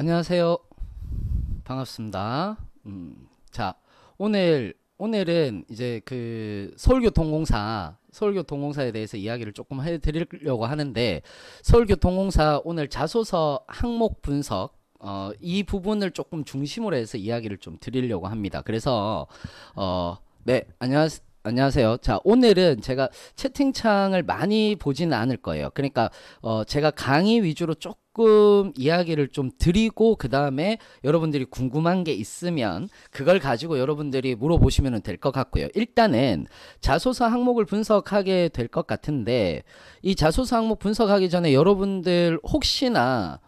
안녕하세요. 반갑습니다. 자, 오늘은 이제 그 서울교통공사에 대해서 이야기를 조금 해드리려고 하는데, 서울교통공사 오늘 자소서 항목 분석, 이 부분을 조금 중심으로 해서 이야기를 좀 드리려고 합니다. 그래서, 네, 안녕하세요. 자, 오늘은 제가 채팅창을 많이 보지는 않을 거예요. 그러니까, 제가 강의 위주로 조금 이야기를 좀 드리고, 그 다음에 여러분들이 궁금한 게 있으면 그걸 가지고 여러분들이 물어보시면 될 것 같고요. 일단은 자소서 항목을 분석하게 될 것 같은데, 이 자소서 항목 분석하기 전에 여러분들 혹시나,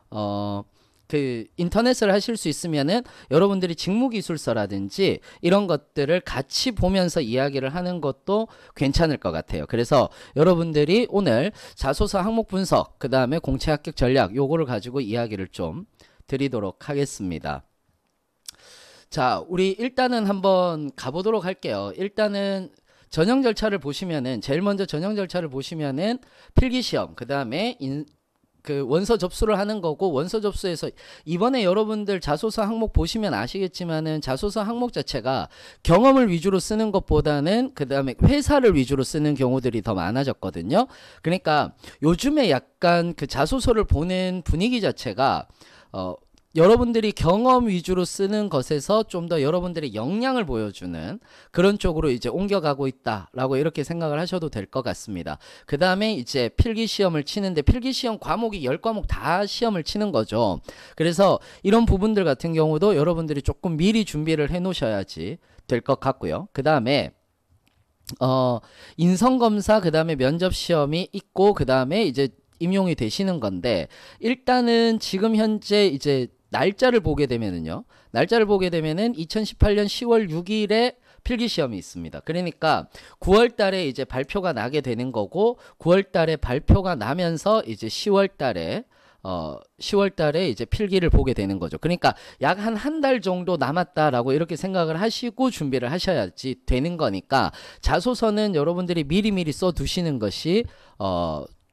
그 인터넷을 하실 수 있으면은 여러분들이 직무기술서라든지 이런 것들을 같이 보면서 이야기를 하는 것도 괜찮을 것 같아요. 그래서 여러분들이 오늘 자소서 항목 분석, 그 다음에 공채 합격 전략, 요거를 가지고 이야기를 좀 드리도록 하겠습니다. 자, 우리 일단은 한번 가보도록 할게요. 일단은 전형 절차를 보시면은, 제일 먼저 전형 절차를 보시면은 필기시험, 그 다음에 그 원서 접수를 하는 거고, 원서 접수에서 이번에 여러분들 자소서 항목 보시면 아시겠지만은 자소서 항목 자체가 경험을 위주로 쓰는 것보다는 그 다음에 회사를 위주로 쓰는 경우들이 더 많아졌거든요. 그러니까 요즘에 약간 그 자소서를 보는 분위기 자체가 여러분들이 경험 위주로 쓰는 것에서 좀 더 여러분들의 역량을 보여주는 그런 쪽으로 이제 옮겨가고 있다라고 이렇게 생각을 하셔도 될 것 같습니다. 그 다음에 이제 필기시험을 치는데, 필기시험 과목이 10과목 다 시험을 치는 거죠. 그래서 이런 부분들 같은 경우도 여러분들이 조금 미리 준비를 해 놓으셔야지 될 것 같고요. 그 다음에 인성검사, 그 다음에 면접시험이 있고, 그 다음에 이제 임용이 되시는 건데, 일단은 지금 현재 이제 날짜를 보게 되면은 2018년 10월 6일에 필기시험이 있습니다. 그러니까 9월 달에 이제 발표가 나게 되는 거고, 9월 달에 발표가 나면서 이제 10월 달에 이제 필기를 보게 되는 거죠. 그러니까 약 한 달 정도 남았다라고 이렇게 생각을 하시고 준비를 하셔야지 되는 거니까, 자소서는 여러분들이 미리미리 써 두시는 것이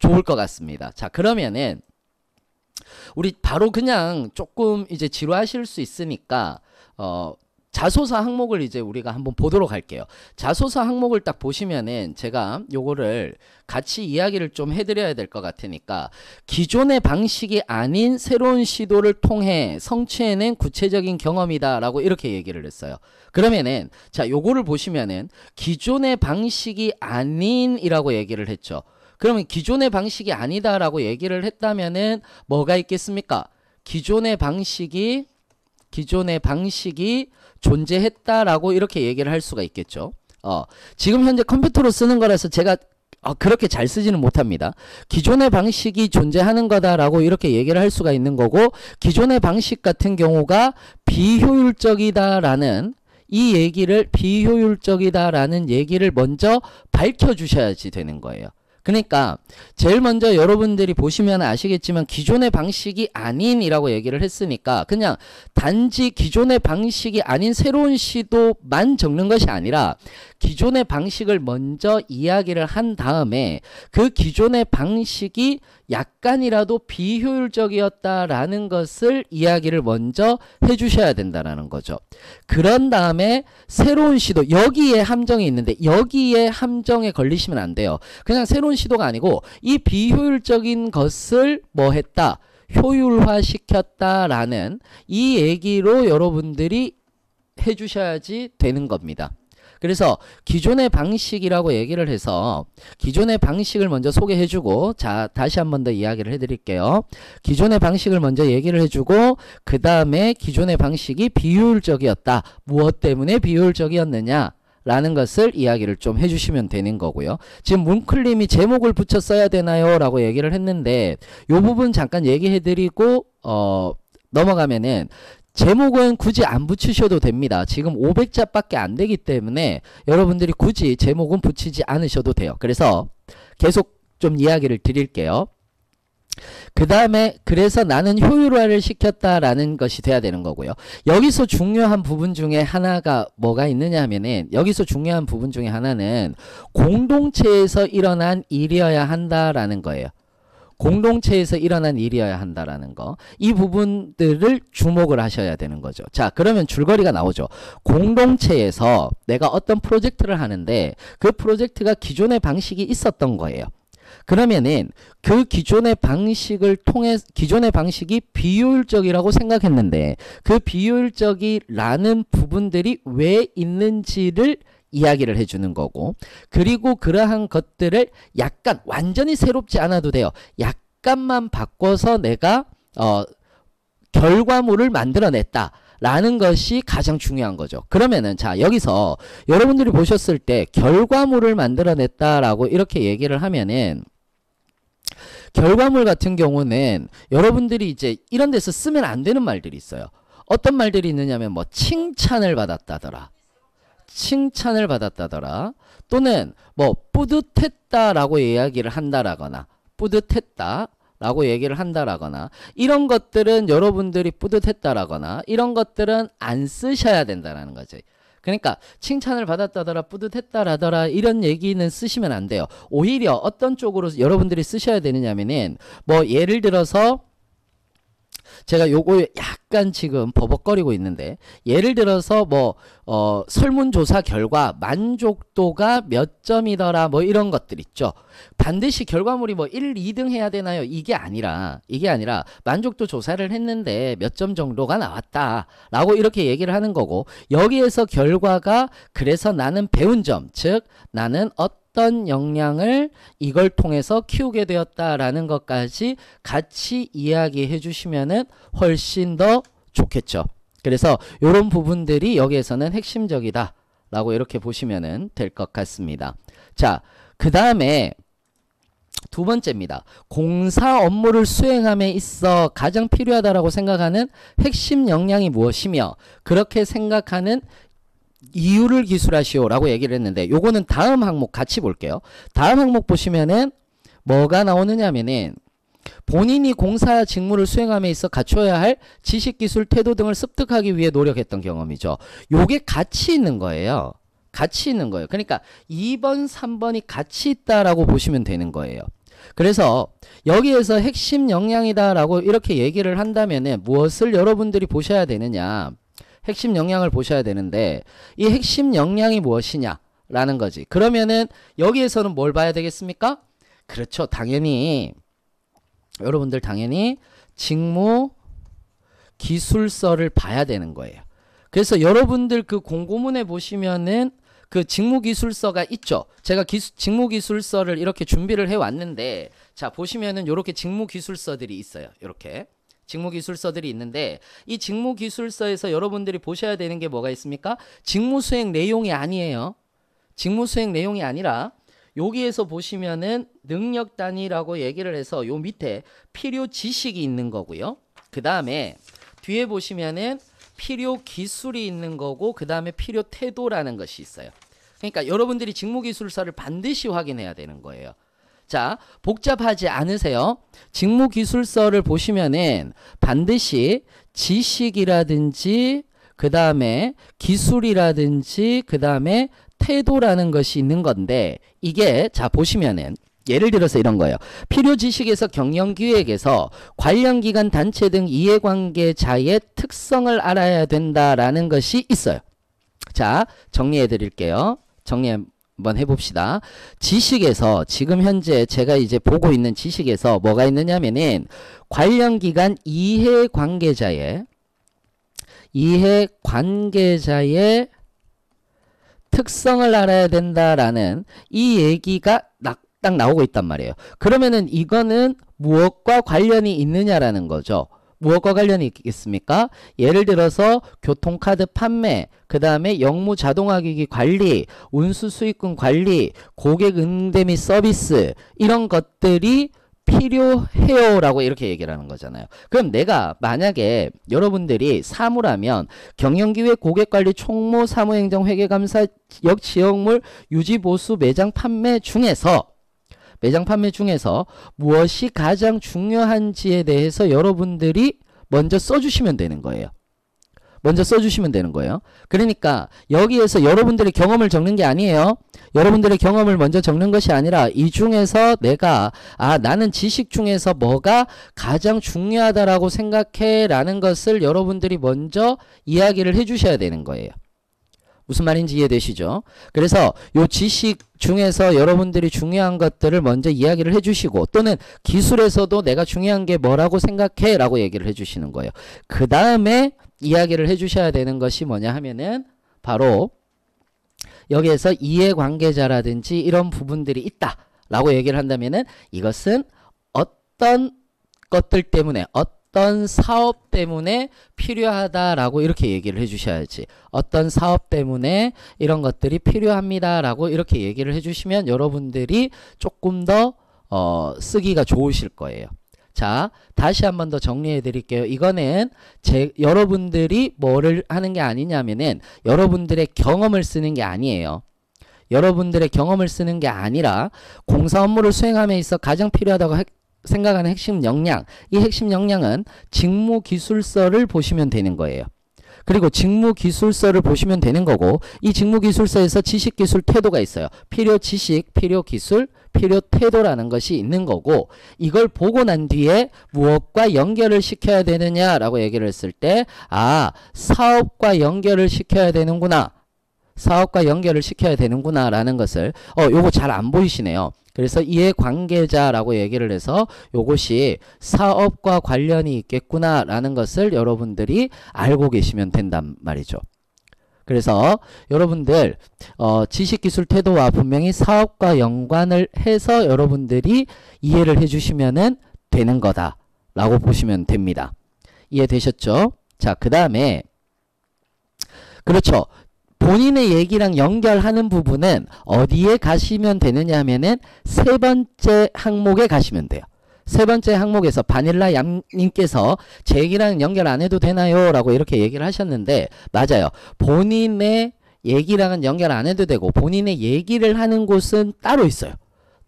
좋을 것 같습니다. 자, 그러면은 우리 바로 그냥 조금 이제 지루하실 수 있으니까 자소서 항목을 이제 우리가 한번 보도록 할게요. 자소서 항목을 딱 보시면은 제가 요거를 같이 이야기를 좀 해드려야 될 것 같으니까, 기존의 방식이 아닌 새로운 시도를 통해 성취해낸 구체적인 경험이다 라고 이렇게 얘기를 했어요. 그러면은 자, 요거를 보시면은 기존의 방식이 아닌이라고 얘기를 했죠. 그러면 기존의 방식이 아니다라고 얘기를 했다면은 뭐가 있겠습니까? 기존의 방식이 존재했다라고 이렇게 얘기를 할 수가 있겠죠. 지금 현재 컴퓨터로 쓰는 거라서 제가 그렇게 잘 쓰지는 못합니다. 기존의 방식이 존재하는 거다라고 이렇게 얘기를 할 수가 있는 거고, 기존의 방식 같은 경우가 비효율적이다라는 얘기를 먼저 밝혀주셔야지 되는 거예요. 그러니까 제일 먼저 여러분들이 보시면 아시겠지만, 기존의 방식이 아닌이라고 얘기를 했으니까 그냥 단지 기존의 방식이 아닌 새로운 시도만 적는 것이 아니라, 기존의 방식을 먼저 이야기를 한 다음에 그 기존의 방식이 약간이라도 비효율적이었다라는 것을 이야기를 먼저 해주셔야 된다는 거죠. 그런 다음에 새로운 시도, 여기에 함정이 있는데 여기에 함정에 걸리시면 안 돼요. 그냥 새로운 시도가 아니고 이 비효율적인 것을 뭐 했다? 효율화시켰다라는 이 얘기로 여러분들이 해주셔야지 되는 겁니다. 그래서 기존의 방식이라고 얘기를 해서 기존의 방식을 먼저 소개해주고, 자, 다시 한 번 더 이야기를 해드릴게요. 기존의 방식을 먼저 얘기를 해주고, 그 다음에 기존의 방식이 비효율적이었다. 무엇 때문에 비효율적이었느냐 라는 것을 이야기를 좀 해주시면 되는 거고요. 지금 문클님이 제목을 붙여 써야 되나요? 라고 얘기를 했는데, 요 부분 잠깐 얘기해드리고 넘어가면은, 제목은 굳이 안 붙이셔도 됩니다. 지금 500자밖에 안 되기 때문에 여러분들이 굳이 제목은 붙이지 않으셔도 돼요. 그래서 계속 좀 이야기를 드릴게요. 그 다음에 그래서 나는 효율화를 시켰다라는 것이 돼야 되는 거고요. 여기서 중요한 부분 중에 하나가 뭐가 있느냐 하면은, 여기서 중요한 부분 중에 하나는 공동체에서 일어난 일이어야 한다라는 거예요. 공동체에서 일어난 일이어야 한다라는 거. 이 부분들을 주목을 하셔야 되는 거죠. 자, 그러면 줄거리가 나오죠. 공동체에서 내가 어떤 프로젝트를 하는데 그 프로젝트가 기존의 방식이 있었던 거예요. 그러면은 그 기존의 방식이 비효율적이라고 생각했는데 그 비효율적이라는 부분들이 왜 있는지를 이야기를 해주는 거고, 그리고 그러한 것들을 약간 완전히 새롭지 않아도 돼요. 약간만 바꿔서 내가 결과물을 만들어냈다 라는 것이 가장 중요한 거죠. 그러면은 자, 여기서 여러분들이 보셨을 때 결과물을 만들어냈다라고 이렇게 얘기를 하면은, 결과물 같은 경우는 여러분들이 이제 이런 데서 쓰면 안 되는 말들이 있어요. 어떤 말들이 있느냐면 뭐 칭찬을 받았다더라, 또는 뭐 뿌듯했다라고 이야기를 한다라거나, 이런 것들은 여러분들이 뿌듯했다라거나 이런 것들은 안 쓰셔야 된다라는 거죠. 그러니까 칭찬을 받았다더라, 뿌듯했다라더라 이런 얘기는 쓰시면 안 돼요. 오히려 어떤 쪽으로 여러분들이 쓰셔야 되느냐면은, 뭐 예를 들어서 제가 요거 약간 지금 버벅거리고 있는데, 예를 들어서 뭐 설문조사 결과 만족도가 몇 점이더라 뭐 이런 것들 있죠. 반드시 결과물이 뭐 1, 2등 해야 되나요? 이게 아니라 만족도 조사를 했는데 몇 점 정도가 나왔다 라고 이렇게 얘기를 하는 거고, 여기에서 결과가 그래서 나는 배운 점, 즉 나는 어떤 역량을 이걸 통해서 키우게 되었다라는 것까지 같이 이야기해 주시면은 훨씬 더 좋겠죠. 그래서 이런 부분들이 여기에서는 핵심적이다 라고 이렇게 보시면은 될 것 같습니다. 자, 그 다음에 두 번째입니다. 공사 업무를 수행함에 있어 가장 필요하다라고 생각하는 핵심 역량이 무엇이며 그렇게 생각하는 이유를 기술하시오 라고 얘기를 했는데, 요거는 다음 항목 같이 볼게요. 다음 항목 보시면은 뭐가 나오느냐면은, 본인이 공사 직무를 수행함에 있어 갖춰야 할 지식, 기술, 태도 등을 습득하기 위해 노력했던 경험이죠. 요게 같이 있는 거예요. 그러니까 2번, 3번이 같이 있다라고 보시면 되는 거예요. 그래서 여기에서 핵심 역량이다라고 이렇게 얘기를 한다면은 무엇을 여러분들이 보셔야 되느냐? 핵심 역량을 보셔야 되는데, 이 핵심 역량이 무엇이냐라는 거지. 그러면은 여기에서는 뭘 봐야 되겠습니까? 그렇죠. 여러분들 당연히 직무 기술서를 봐야 되는 거예요. 그래서 여러분들 그 공고문에 보시면은 그 직무기술서가 있죠. 제가 직무기술서를 이렇게 준비를 해 왔는데, 자 보시면은 요렇게 직무기술서들이 있어요. 요렇게 직무기술서들이 있는데, 이 직무기술서에서 여러분들이 보셔야 되는 게 뭐가 있습니까? 직무수행 내용이 아니에요. 직무수행 내용이 아니라 여기에서 보시면은 능력 단위라고 얘기를 해서 요 밑에 필요 지식이 있는 거고요. 그 다음에 뒤에 보시면은 필요 기술이 있는 거고, 그 다음에 필요 태도라는 것이 있어요. 그러니까 여러분들이 직무기술서를 반드시 확인해야 되는 거예요. 자, 복잡하지 않으세요. 직무기술서를 보시면은 반드시 지식이라든지 그 다음에 기술이라든지 그 다음에 태도라는 것이 있는 건데, 이게 자 보시면은 예를 들어서 이런 거예요. 필요 지식에서 경영기획에서 관련 기관 단체 등 이해관계자의 특성을 알아야 된다라는 것이 있어요. 자, 정리해 드릴게요. 정리 한번 해봅시다. 지식에서 지금 현재 제가 이제 보고 있는 지식에서 뭐가 있느냐면은 관련 기관 이해관계자의 특성을 알아야 된다라는 이 얘기가 딱 나오고 있단 말이에요. 그러면은 이거는 무엇과 관련이 있느냐라는 거죠. 무엇과 관련이 있겠습니까? 예를 들어서 교통카드 판매, 그 다음에 영무 자동화기기 관리, 운수 수익금 관리, 고객 응대 및 서비스, 이런 것들이 필요해요 라고 이렇게 얘기를 하는 거잖아요. 그럼 내가 만약에 여러분들이 사무라면 경영기획, 고객관리, 총무, 사무행정, 회계감사, 지역물, 유지보수, 매장 판매 중에서 무엇이 가장 중요한지에 대해서 여러분들이 먼저 써주시면 되는 거예요. 먼저 써주시면 되는 거예요. 그러니까 여기에서 여러분들의 경험을 적는 게 아니에요. 여러분들의 경험을 먼저 적는 것이 아니라 이 중에서 내가 나는 지식 중에서 뭐가 가장 중요하다라고 생각해 라는 것을 여러분들이 먼저 이야기를 해 주셔야 되는 거예요. 무슨 말인지 이해되시죠? 그래서 요 지식 중에서 여러분들이 중요한 것들을 먼저 이야기를 해주시고 또는 기술에서도 내가 중요한 게 뭐라고 생각해 라고 얘기를 해주시는 거예요. 그 다음에 이야기를 해주셔야 되는 것이 뭐냐 하면은 바로 여기에서 이해관계자라든지 이런 부분들이 있다 라고 얘기를 한다면은 이것은 어떤 것들 때문에 어떤 사업 때문에 필요하다라고 이렇게 얘기를 해주셔야지. 어떤 사업 때문에 이런 것들이 필요합니다라고 이렇게 얘기를 해주시면 여러분들이 조금 더 쓰기가 좋으실 거예요. 자, 다시 한 번 더 정리해 드릴게요. 이거는 여러분들이 뭐를 하는 게 아니냐면은 여러분들의 경험을 쓰는 게 아니에요. 여러분들의 경험을 쓰는 게 아니라 공사 업무를 수행함에 있어 가장 필요하다고 생각하는 핵심 역량, 이 핵심 역량은 직무기술서를 보시면 되는 거예요. 그리고 직무기술서를 보시면 되는 거고 이 직무기술서에서 지식기술 태도가 있어요. 필요 지식, 필요 기술, 필요 태도라는 것이 있는 거고 이걸 보고 난 뒤에 무엇과 연결을 시켜야 되느냐라고 얘기를 했을 때 사업과 연결을 시켜야 되는구나. 사업과 연결을 시켜야 되는구나 라는 것을 요거 잘 안 보이시네요. 그래서 이해관계자라고 얘기를 해서 요것이 사업과 관련이 있겠구나 라는 것을 여러분들이 알고 계시면 된단 말이죠. 그래서 여러분들 지식기술 태도와 분명히 사업과 연관을 해서 여러분들이 이해를 해주시면 되는 거다 라고 보시면 됩니다. 이해되셨죠? 자, 그 다음에 그렇죠. 본인의 얘기랑 연결하는 부분은 어디에 가시면 되느냐 하면은 세 번째 항목에 가시면 돼요. 세 번째 항목에서 바닐라 양님께서 제 얘기랑 연결 안 해도 되나요? 라고 이렇게 얘기를 하셨는데 맞아요. 본인의 얘기랑은 연결 안 해도 되고 본인의 얘기를 하는 곳은 따로 있어요.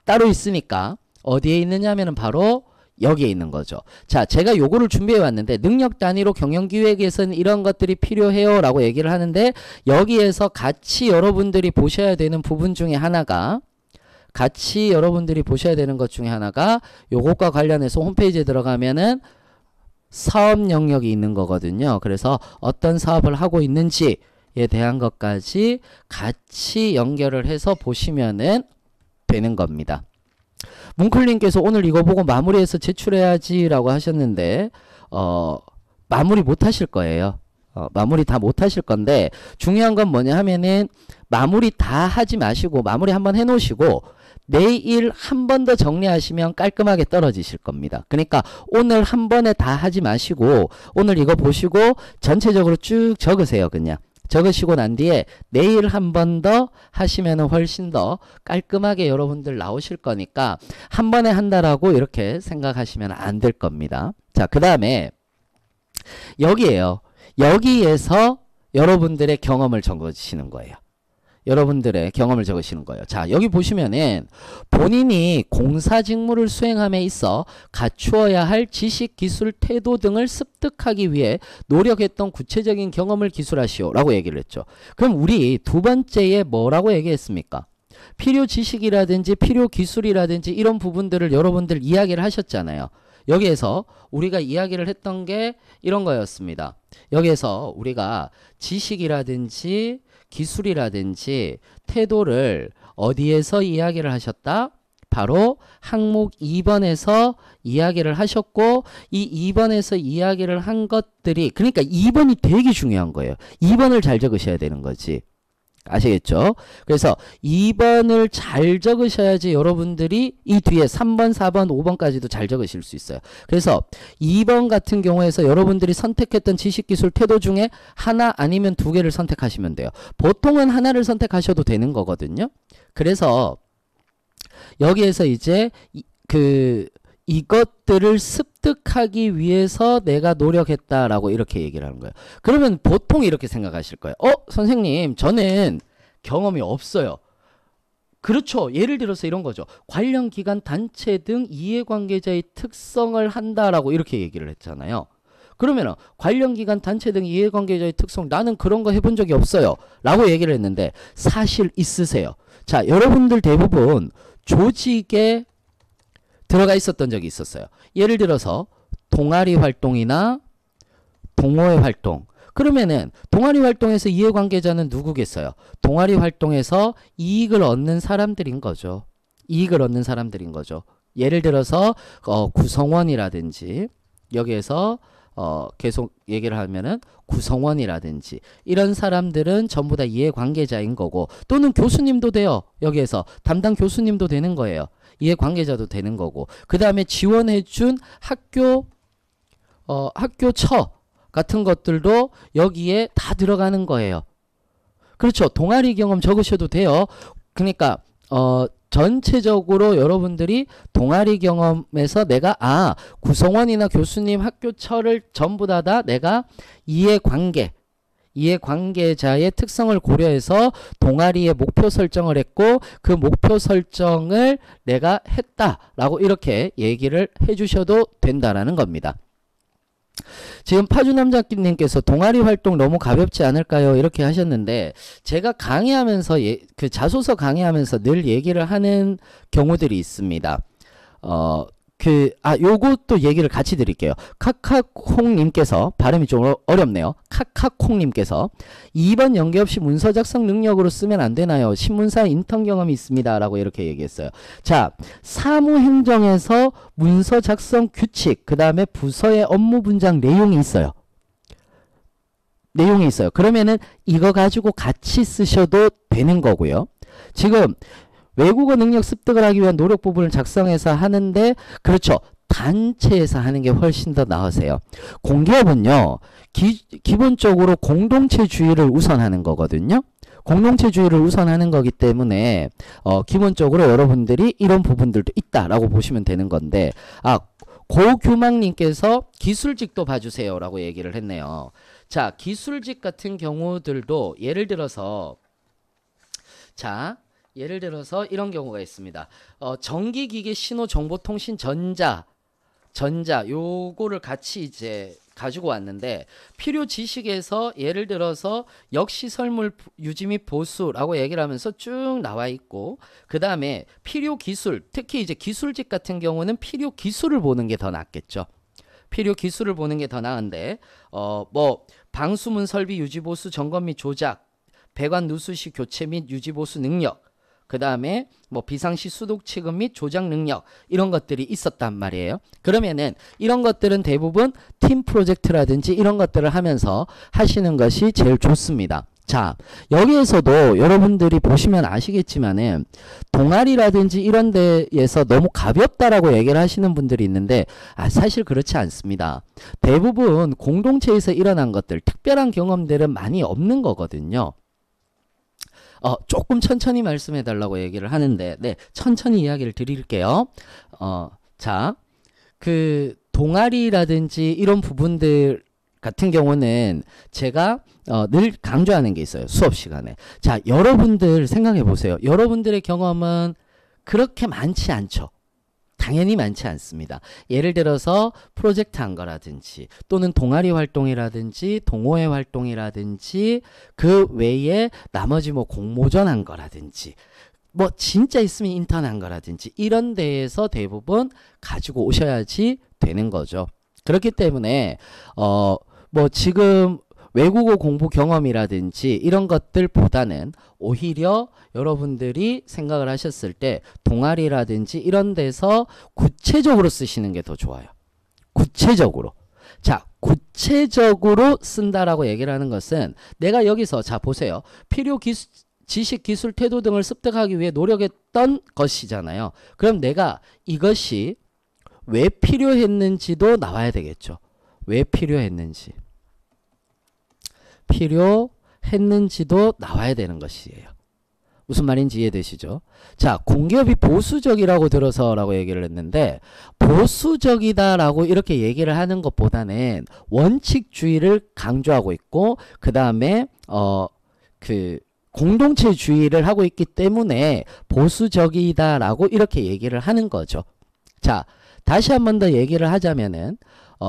따로 있으니까 어디에 있느냐 하면은 바로 여기에 있는 거죠. 자, 제가 요거를 준비해 왔는데 능력 단위로 경영기획에서는 이런 것들이 필요해요 라고 얘기를 하는데 여기에서 같이 여러분들이 보셔야 되는 부분 중에 하나가 요것과 관련해서 홈페이지에 들어가면은 사업 영역이 있는 거거든요. 그래서 어떤 사업을 하고 있는지에 대한 것까지 같이 연결을 해서 보시면은 되는 겁니다. 뭉클님께서 오늘 이거 보고 마무리해서 제출해야지 라고 하셨는데 마무리 못 하실 거예요. 마무리 다 못 하실 건데 중요한 건 뭐냐 하면은 마무리 다 하지 마시고 마무리 한번 해 놓으시고 내일 한 번 더 정리하시면 깔끔하게 떨어지실 겁니다. 그러니까 오늘 한 번에 다 하지 마시고 오늘 이거 보시고 전체적으로 쭉 적으세요. 그냥 적으시고 난 뒤에 내일 한 번 더 하시면 훨씬 더 깔끔하게 여러분들 나오실 거니까 한 번에 한다라고 이렇게 생각하시면 안 될 겁니다. 자, 그 다음에 여기에요. 여기에서 여러분들의 경험을 적으시는 거예요. 여러분들의 경험을 적으시는 거예요. 자, 여기 보시면은 본인이 공사 직무를 수행함에 있어 갖추어야 할 지식, 기술, 태도 등을 습득하기 위해 노력했던 구체적인 경험을 기술하시오 라고 얘기를 했죠. 그럼 우리 두 번째에 뭐라고 얘기했습니까? 필요 지식이라든지 필요 기술이라든지 이런 부분들을 여러분들 이야기를 하셨잖아요. 여기에서 우리가 이야기를 했던 게 이런 거였습니다. 여기에서 우리가 지식이라든지 기술이라든지 태도를 어디에서 이야기를 하셨다? 바로 항목 2번에서 이야기를 하셨고 이 2번에서 이야기를 한 것들이 그러니까 2번이 되게 중요한 거예요. 2번을 잘 적으셔야 되는 거지. 아시겠죠? 그래서 2번을 잘 적으셔야지 여러분들이 이 뒤에 3번, 4번, 5번까지도 잘 적으실 수 있어요. 그래서 2번 같은 경우에서 여러분들이 선택했던 지식, 기술, 태도 중에 하나 아니면 두 개를 선택하시면 돼요. 보통은 하나를 선택하셔도 되는 거거든요. 그래서 여기에서 이제 이것들을 습득하기 위해서 내가 노력했다라고 이렇게 얘기를 하는 거예요. 그러면 보통 이렇게 생각하실 거예요. 선생님, 저는 경험이 없어요. 그렇죠. 예를 들어서 이런 거죠. 관련 기관, 단체 등 이해관계자의 특성을 한다라고 이렇게 얘기를 했잖아요. 그러면은 관련기관 단체 등 이해관계자의 특성 나는 그런 거 해본 적이 없어요 라고 얘기를 했는데 사실 있으세요. 자, 여러분들 대부분 조직에 들어가 있었던 적이 있었어요. 예를 들어서 동아리 활동이나 동호회 활동. 그러면은 동아리 활동에서 이해관계자는 누구겠어요? 동아리 활동에서 이익을 얻는 사람들인 거죠. 이익을 얻는 사람들인 거죠. 예를 들어서 구성원이라든지 여기에서 계속 얘기를 하면은 구성원이라든지 이런 사람들은 전부 다 이해관계자인 거고 또는 교수님도 돼요. 여기에서 담당 교수님도 되는 거예요. 이해관계자도 되는 거고 그 다음에 지원해준 학교처 같은 것들도 여기에 다 들어가는 거예요. 그렇죠. 동아리 경험 적으셔도 돼요. 그러니까 전체적으로 여러분들이 동아리 경험에서 내가 구성원이나 교수님 학교처를 전부 다 내가 이해관계자의 특성을 고려해서 동아리의 목표 설정을 했고 그 목표 설정을 내가 했다라고 이렇게 얘기를 해주셔도 된다라는 겁니다. 지금 파주남자님께서 동아리 활동 너무 가볍지 않을까요? 이렇게 하셨는데 제가 강의하면서 그 자소서 강의하면서 늘 얘기를 하는 경우들이 있습니다. 요것도 얘기를 같이 드릴게요. 카카콩님께서 발음이 좀 어렵네요. 카카콩님께서 2번 연계 없이 문서 작성 능력으로 쓰면 안 되나요? 신문사 인턴 경험이 있습니다. 라고 이렇게 얘기했어요. 자, 사무행정에서 문서 작성 규칙, 그 다음에 부서의 업무 분장 내용이 있어요. 내용이 있어요. 그러면은 이거 가지고 같이 쓰셔도 되는 거고요. 지금 외국어 능력 습득을 하기 위한 노력 부분을 작성해서 하는데 그렇죠. 단체에서 하는 게 훨씬 더 나으세요. 공기업은요. 기본적으로 공동체주의를 우선하는 거거든요. 공동체주의를 우선하는 거기 때문에 기본적으로 여러분들이 이런 부분들도 있다라고 보시면 되는 건데 고규망님께서 기술직도 봐주세요 라고 얘기를 했네요. 자, 기술직 같은 경우들도 예를 들어서 이런 경우가 있습니다. 전기기계 신호정보통신 전자 요거를 같이 이제 가지고 왔는데 필요 지식에서 예를 들어서 역시설물 유지 및 보수라고 얘기를 하면서 쭉 나와 있고 그 다음에 필요 기술 특히 이제 기술직 같은 경우는 필요 기술을 보는 게 더 낫겠죠. 필요 기술을 보는 게 더 나은데 뭐 방수문 설비 유지 보수 점검 및 조작 배관 누수시 교체 및 유지 보수 능력 그 다음에 뭐 비상시 수독 취급 및 조작 능력 이런 것들이 있었단 말이에요. 그러면은 이런 것들은 대부분 팀 프로젝트라든지 이런 것들을 하면서 하시는 것이 제일 좋습니다. 자, 여기에서도 여러분들이 보시면 아시겠지만은 동아리라든지 이런 데에서 너무 가볍다라고 얘기를 하시는 분들이 있는데 사실 그렇지 않습니다. 대부분 공동체에서 일어난 것들 특별한 경험들은 많이 없는 거거든요. 조금 천천히 말씀해 달라고 얘기를 하는데 네, 천천히 이야기를 드릴게요. 자, 그 동아리라든지 이런 부분들 같은 경우는 제가 늘 강조하는 게 있어요. 수업 시간에. 자, 여러분들 생각해 보세요. 여러분들의 경험은 그렇게 많지 않죠. 당연히 많지 않습니다. 예를 들어서 프로젝트 한 거라든지 또는 동아리 활동이라든지 동호회 활동이라든지 그 외에 나머지 뭐 공모전 한 거라든지 뭐 진짜 있으면 인턴 한 거라든지 이런 데에서 대부분 가지고 오셔야지 되는 거죠. 그렇기 때문에 뭐 지금 외국어 공부 경험이라든지 이런 것들보다는 오히려 여러분들이 생각을 하셨을 때 동아리라든지 이런 데서 구체적으로 쓰시는 게 더 좋아요. 구체적으로. 자, 구체적으로 쓴다라고 얘기를 하는 것은 내가 여기서 자 보세요. 필요 지식, 기술, 태도 등을 습득하기 위해 노력했던 것이잖아요. 그럼 내가 이것이 왜 필요했는지도 나와야 되겠죠. 왜 필요했는지도 나와야 되는 것이에요. 무슨 말인지 이해되시죠? 자, 공기업이 보수적이라고 들어서라고 얘기를 했는데 보수적이다라고 이렇게 얘기를 하는 것보다는 원칙주의를 강조하고 있고 그 다음에 그 공동체주의를 하고 있기 때문에 보수적이다라고 이렇게 얘기를 하는 거죠. 자, 다시 한 번 더 얘기를 하자면은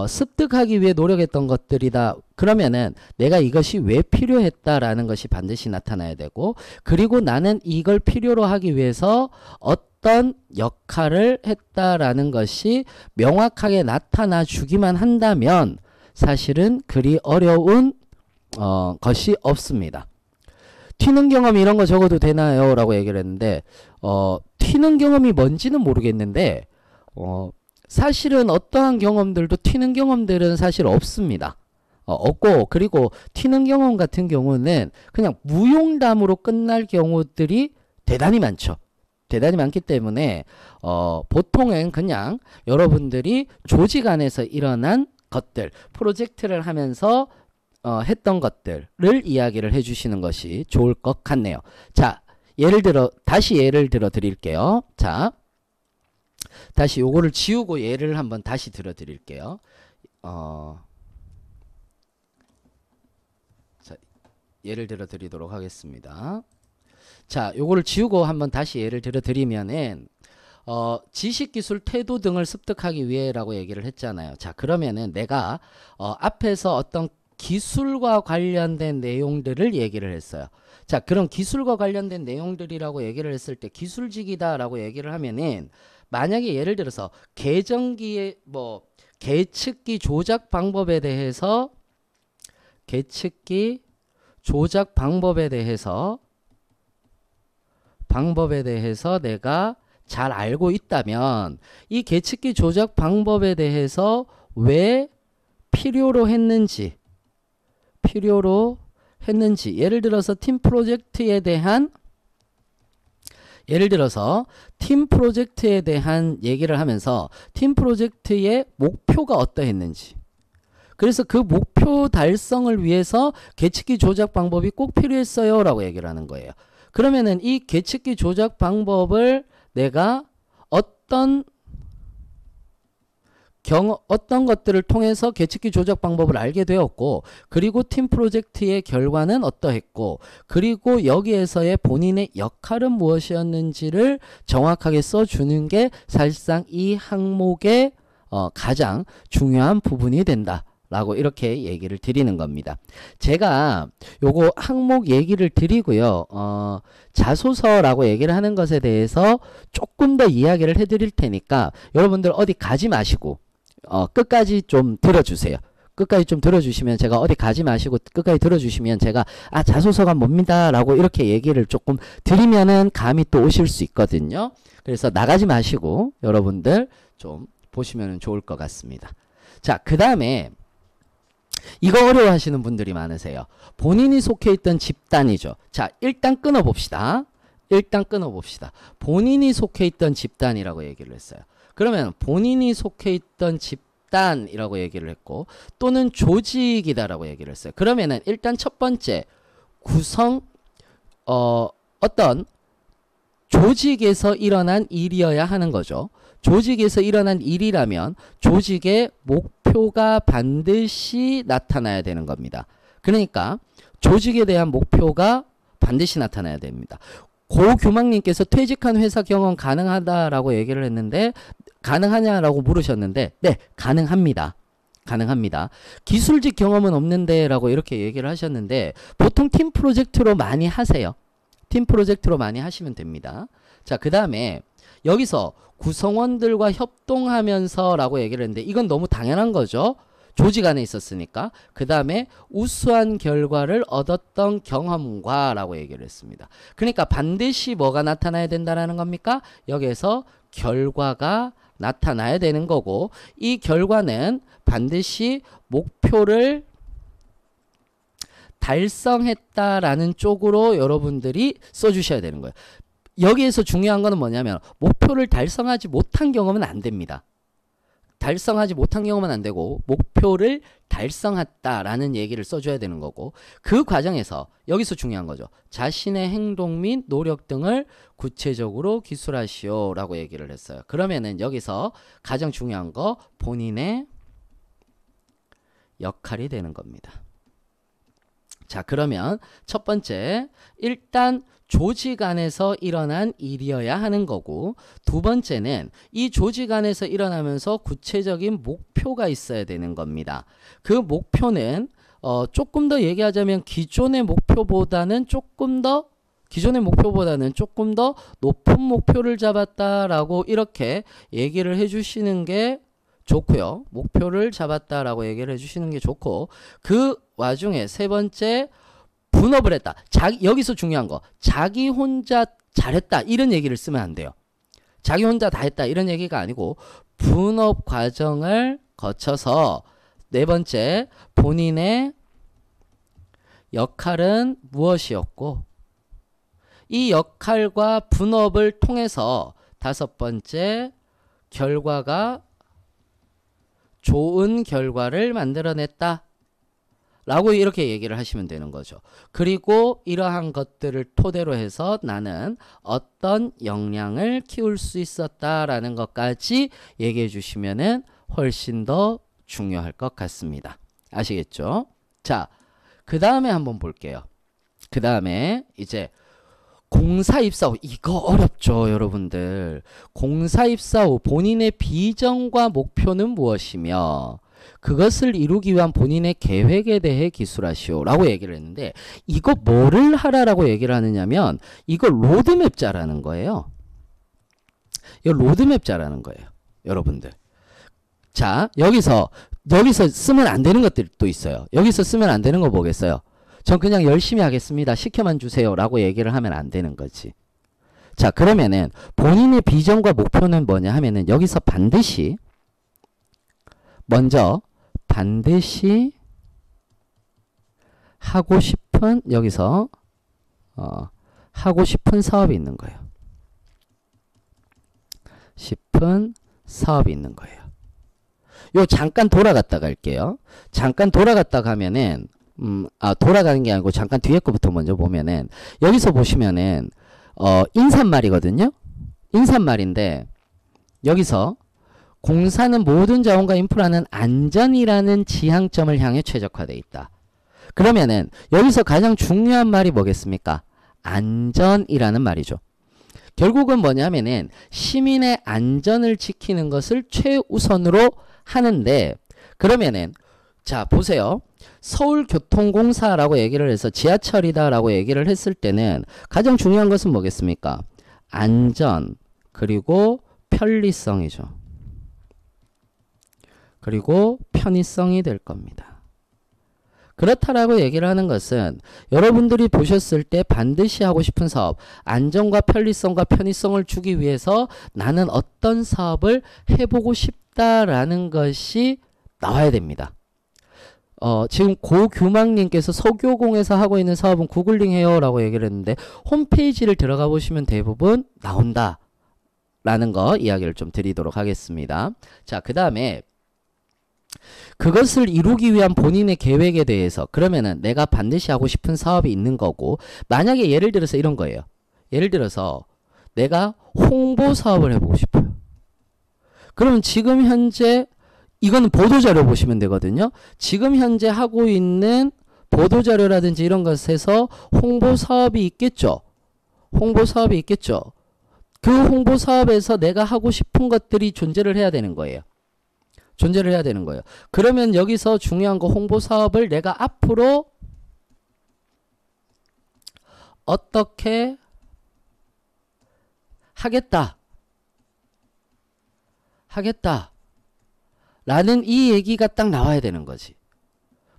습득하기 위해 노력했던 것들이다. 그러면은 내가 이것이 왜 필요했다라는 것이 반드시 나타나야 되고, 그리고 나는 이걸 필요로 하기 위해서 어떤 역할을 했다라는 것이 명확하게 나타나 주기만 한다면 사실은 그리 어려운 것이 없습니다. 튀는 경험 이런 거 적어도 되나요? 라고 얘기를 했는데 튀는 경험이 뭔지는 모르겠는데 사실은 어떠한 경험들도 튀는 경험들은 사실 없습니다. 없고, 그리고 튀는 경험 같은 경우는 그냥 무용담으로 끝날 경우들이 대단히 많죠. 대단히 많기 때문에 보통은 그냥 여러분들이 조직 안에서 일어난 것들, 프로젝트를 하면서 했던 것들을 이야기를 해주시는 것이 좋을 것 같네요. 자, 다시 예를 들어 드릴게요. 자, 다시 요거를 지우고 예를 한번 다시 들어 드릴게요. 자, 예를 들어 드리도록 하겠습니다. 자, 요거를 지우고 한번 다시 예를 들어 드리면은 지식, 기술, 태도 등을 습득하기 위해라고 얘기를 했잖아요. 자, 그러면은 내가 앞에서 어떤 기술과 관련된 내용들을 얘기를 했어요. 자, 그럼 기술과 관련된 내용들이라고 얘기를 했을 때 기술직이다라고 얘기를 하면은 만약에 예를 들어서 계정기의 계측기 조작 방법에 대해서 내가 잘 알고 있다면 이 계측기 조작 방법에 대해서 왜 필요로 했는지 예를 들어서 팀 프로젝트에 대한 얘기를 하면서 팀 프로젝트의 목표가 어떠했는지, 그래서 그 목표 달성을 위해서 계측기 조작 방법이 꼭 필요했어요 라고 얘기를 하는 거예요. 그러면은 이 계측기 조작 방법을 내가 어떤 것들을 통해서 계측기 조작 방법을 알게 되었고, 그리고 팀 프로젝트의 결과는 어떠했고, 그리고 여기에서의 본인의 역할은 무엇이었는지를 정확하게 써주는 게 사실상 이 항목의 가장 중요한 부분이 된다 라고 이렇게 얘기를 드리는 겁니다. 제가 요거 항목 얘기를 드리고요. 자소서라고 얘기를 하는 것에 대해서 조금 더 이야기를 해드릴 테니까 여러분들 어디 가지 마시고 끝까지 좀 들어주세요. 끝까지 좀 들어주시면, 제가 어디 가지 마시고 끝까지 들어주시면 제가 자소서가 뭡니다 라고 이렇게 얘기를 조금 드리면은 감이 또 오실 수 있거든요. 그래서 나가지 마시고 여러분들 좀 보시면 좋을 것 같습니다. 자, 그 다음에 이거 어려워하시는 분들이 많으세요. 본인이 속해 있던 집단이죠. 자, 일단 끊어봅시다. 본인이 속해 있던 집단이라고 얘기를 했어요. 그러면 본인이 속해 있던 집단이라고 얘기를 했고, 또는 조직이다라고 얘기를 했어요. 그러면은 일단 첫 번째 어떤 조직에서 일어난 일이어야 하는 거죠. 조직에서 일어난 일이라면 조직의 목표가 반드시 나타나야 되는 겁니다. 그러니까 조직에 대한 목표가 반드시 나타나야 됩니다. 고규망님께서 퇴직한 회사 경험 가능하다라고 얘기를 했는데, 가능하냐라고 물으셨는데, 네, 가능합니다. 기술직 경험은 없는데 라고 이렇게 얘기를 하셨는데, 보통 팀 프로젝트로 많이 하세요. 팀 프로젝트로 많이 하시면 됩니다. 자, 그 다음에 여기서 구성원들과 협동하면서 라고 얘기를 했는데, 이건 너무 당연한 거죠. 조직 안에 있었으니까. 그 다음에 우수한 결과를 얻었던 경험과 라고 얘기를 했습니다. 그러니까 반드시 뭐가 나타나야 된다는 겁니까? 여기에서 결과가 나타나야 되는 거고, 이 결과는 반드시 목표를 달성했다라는 쪽으로 여러분들이 써주셔야 되는 거예요. 여기에서 중요한 거는 뭐냐면, 목표를 달성하지 못한 경험은 안 됩니다. 달성하지 못한 경험은 안 되고, 목표를 달성했다라는 얘기를 써줘야 되는 거고, 그 과정에서 여기서 중요한 거죠. 자신의 행동 및 노력 등을 구체적으로 기술하시오 라고 얘기를 했어요. 그러면은 여기서 가장 중요한 거, 본인의 역할이 되는 겁니다. 자, 그러면 첫 번째, 일단 조직 안에서 일어난 일이어야 하는 거고, 두 번째는 이 조직 안에서 일어나면서 구체적인 목표가 있어야 되는 겁니다. 그 목표는 조금 더 얘기하자면 기존의 목표보다는 조금 더 높은 목표를 잡았다라고 이렇게 얘기를 해주시는 게 좋고요. 목표를 잡았다라고 얘기를 해주시는 게 좋고, 그 와중에 세 번째, 분업을 했다. 여기서 중요한 거, 자기 혼자 잘했다 이런 얘기를 쓰면 안 돼요. 자기 혼자 다 했다 이런 얘기가 아니고, 분업 과정을 거쳐서 네 번째, 본인의 역할은 무엇이었고, 이 역할과 분업을 통해서 다섯 번째, 결과가 좋은 결과를 만들어냈다 라고 이렇게 얘기를 하시면 되는 거죠. 그리고 이러한 것들을 토대로 해서 나는 어떤 역량을 키울 수 있었다라는 것까지 얘기해 주시면은 훨씬 더 중요할 것 같습니다. 아시겠죠? 자, 그 다음에 한번 볼게요. 그 다음에 이제 공사 입사 후, 이거 어렵죠 여러분들. 공사 입사 후 본인의 비전과 목표는 무엇이며 그것을 이루기 위한 본인의 계획에 대해 기술하시오 라고 얘기를 했는데, 이거 뭐를 하라라고 얘기를 하느냐면 이거 로드맵 짜라는 거예요. 이거 로드맵 짜라는 거예요 여러분들. 자, 여기서 쓰면 안 되는 것들도 있어요. 여기서 쓰면 안 되는 거 뭐겠어요? 전 그냥 열심히 하겠습니다. 시켜만 주세요 라고 얘기를 하면 안 되는 거지. 자, 그러면은 본인의 비전과 목표는 뭐냐 하면은 여기서 반드시 먼저 반드시 하고 싶은, 여기서 하고 싶은 사업이 있는 거예요. 싶은 사업이 있는 거예요. 요 잠깐 돌아갔다 갈게요. 잠깐 돌아갔다 가면은 돌아가는 게 아니고 잠깐 뒤에 거부터 먼저 보면은, 여기서 보시면은 인사말이거든요. 인사말인데 여기서 공사는 모든 자원과 인프라는 안전이라는 지향점을 향해 최적화되어 있다. 그러면은 여기서 가장 중요한 말이 뭐겠습니까? 안전이라는 말이죠. 결국은 뭐냐면은 시민의 안전을 지키는 것을 최우선으로 하는데, 그러면은 자 보세요. 서울교통공사라고 얘기를 해서 지하철이다라고 얘기를 했을 때는 가장 중요한 것은 뭐겠습니까? 안전, 그리고 편리성이죠. 그리고 편의성이 될 겁니다. 그렇다라고 얘기를 하는 것은 여러분들이 보셨을 때 반드시 하고 싶은 사업, 안전과 편리성과 편의성을 주기 위해서 나는 어떤 사업을 해보고 싶다라는 것이 나와야 됩니다. 지금 고규망님께서 서교공에서 하고 있는 사업은 구글링 해요 라고 얘기를 했는데, 홈페이지를 들어가 보시면 대부분 나온다 라는 거 이야기를 좀 드리도록 하겠습니다. 자, 그 다음에 그것을 이루기 위한 본인의 계획에 대해서, 그러면은 내가 반드시 하고 싶은 사업이 있는 거고, 만약에 예를 들어서 이런 거예요. 예를 들어서 내가 홍보 사업을 해보고 싶어요. 그러면 지금 현재 이거는 보도자료 보시면 되거든요. 지금 현재 하고 있는 보도자료라든지 이런 것에서 홍보사업이 있겠죠. 홍보사업이 있겠죠. 그 홍보사업에서 내가 하고 싶은 것들이 존재를 해야 되는 거예요. 존재를 해야 되는 거예요. 그러면 여기서 중요한 거, 홍보사업을 내가 앞으로 어떻게 하겠다 라는 이 얘기가 딱 나와야 되는 거지.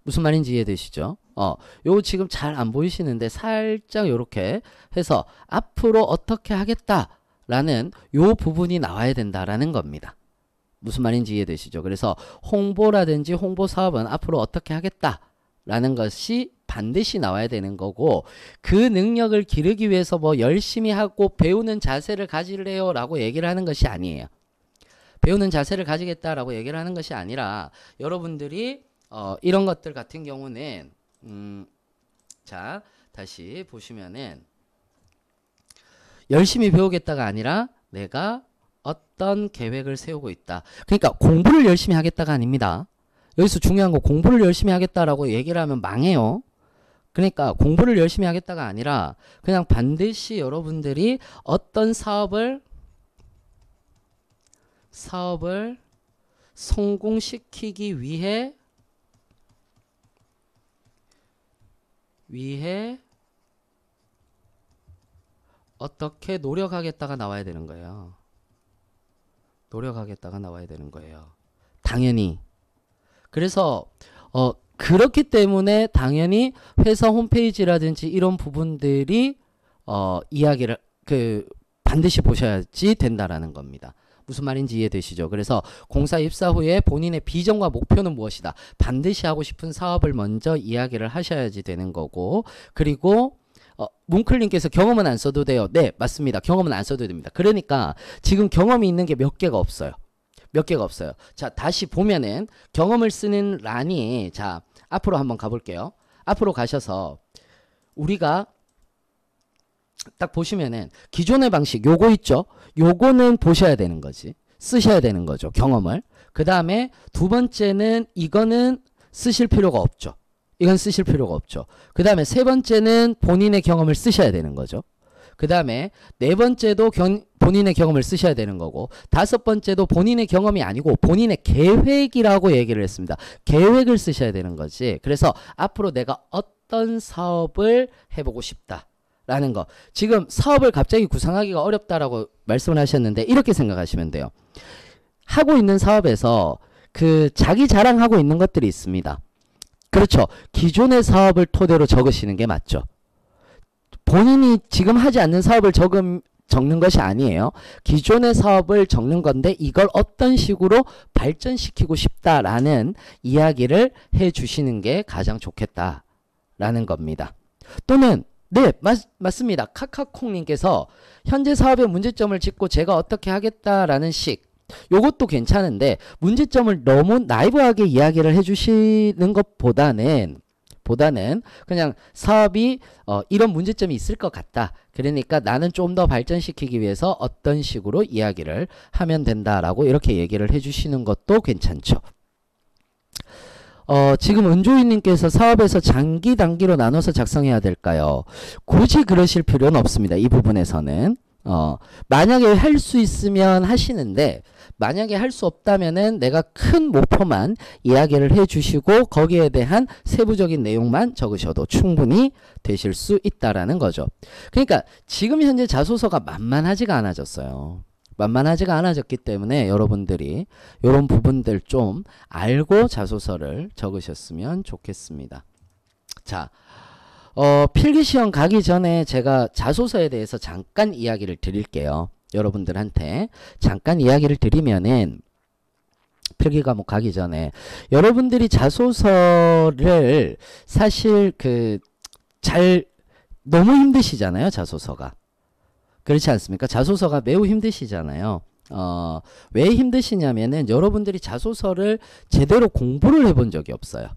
무슨 말인지 이해되시죠? 요 지금 잘 안 보이시는데 살짝 요렇게 해서 앞으로 어떻게 하겠다라는 요 부분이 나와야 된다라는 겁니다. 무슨 말인지 이해되시죠? 그래서 홍보라든지 홍보 사업은 앞으로 어떻게 하겠다라는 것이 반드시 나와야 되는 거고, 그 능력을 기르기 위해서 뭐 열심히 하고 배우는 자세를 가지래요 라고 얘기를 하는 것이 아니에요. 배우는 자세를 가지겠다라고 얘기를 하는 것이 아니라, 여러분들이 이런 것들 같은 경우는 자 다시 보시면은 열심히 배우겠다가 아니라 내가 어떤 계획을 세우고 있다. 그러니까 공부를 열심히 하겠다가 아닙니다. 여기서 중요한 거, 공부를 열심히 하겠다라고 얘기를 하면 망해요. 그러니까 공부를 열심히 하겠다가 아니라 그냥 반드시 여러분들이 어떤 사업을 성공시키기 위해 어떻게 노력하겠다가 나와야 되는 거예요. 노력하겠다가 나와야 되는 거예요. 당연히. 그래서 그렇기 때문에 당연히 회사 홈페이지라든지 이런 부분들이 이야기를 반드시 보셔야지 된다라는 겁니다. 무슨 말인지 이해되시죠? 그래서 공사 입사 후에 본인의 비전과 목표는 무엇이다. 반드시 하고 싶은 사업을 먼저 이야기를 하셔야지 되는 거고, 그리고 뭉클님께서 경험은 안 써도 돼요. 네, 맞습니다. 경험은 안 써도 됩니다. 그러니까 지금 경험이 있는 게 몇 개가 없어요. 자, 다시 보면은 경험을 쓰는 란이, 자, 앞으로 한번 가볼게요. 앞으로 가셔서 우리가 딱 보시면은 기존의 방식 요거 있죠. 요거는 보셔야 되는 거지. 쓰셔야 되는 거죠. 경험을. 그 다음에 두 번째는 이거는 쓰실 필요가 없죠. 이건 쓰실 필요가 없죠. 그 다음에 세 번째는 본인의 경험을 쓰셔야 되는 거죠. 그 다음에 네 번째도 본인의 경험을 쓰셔야 되는 거고, 다섯 번째도 본인의 경험이 아니고 본인의 계획이라고 얘기를 했습니다. 계획을 쓰셔야 되는 거지. 그래서 앞으로 내가 어떤 사업을 해보고 싶다 라는 거. 지금 사업을 갑자기 구상하기가 어렵다라고 말씀을 하셨는데 이렇게 생각하시면 돼요. 하고 있는 사업에서 자기 자랑하고 있는 것들이 있습니다. 그렇죠. 기존의 사업을 토대로 적으시는 게 맞죠. 본인이 지금 하지 않는 사업을 적는 것이 아니에요. 기존의 사업을 적는 건데 이걸 어떤 식으로 발전시키고 싶다라는 이야기를 해 주시는 게 가장 좋겠다라는 겁니다. 또는 네, 맞습니다. 카카콩님께서 현재 사업의 문제점을 짚고 제가 어떻게 하겠다라는 식, 요것도 괜찮은데 문제점을 너무 나이브하게 이야기를 해주시는 것보다는 그냥 사업이 이런 문제점이 있을 것 같다. 그러니까 나는 좀 더 발전시키기 위해서 어떤 식으로 이야기를 하면 된다라고 이렇게 얘기를 해주시는 것도 괜찮죠. 지금 은조이님께서 사업에서 장기 단기로 나눠서 작성해야 될까요? 굳이 그러실 필요는 없습니다. 이 부분에서는. 만약에 할 수 있으면 하시는데 만약에 할 수 없다면은 내가 큰 목표만 이야기를 해 주시고 거기에 대한 세부적인 내용만 적으셔도 충분히 되실 수 있다라는 거죠. 그러니까 지금 현재 자소서가 만만하지가 않아졌어요. 만만하지가 않아졌기 때문에 여러분들이 이런 부분들 좀 알고 자소서를 적으셨으면 좋겠습니다. 자, 필기시험 가기 전에 제가 자소서에 대해서 잠깐 이야기를 드릴게요. 여러분들한테 잠깐 이야기를 드리면은 필기 과목 가기 전에 여러분들이 자소서를 사실 너무 힘드시잖아요. 자소서가. 그렇지 않습니까? 자소서가 매우 힘드시잖아요. 왜 힘드시냐면은 여러분들이 자소서를 제대로 공부를 해본 적이 없어요.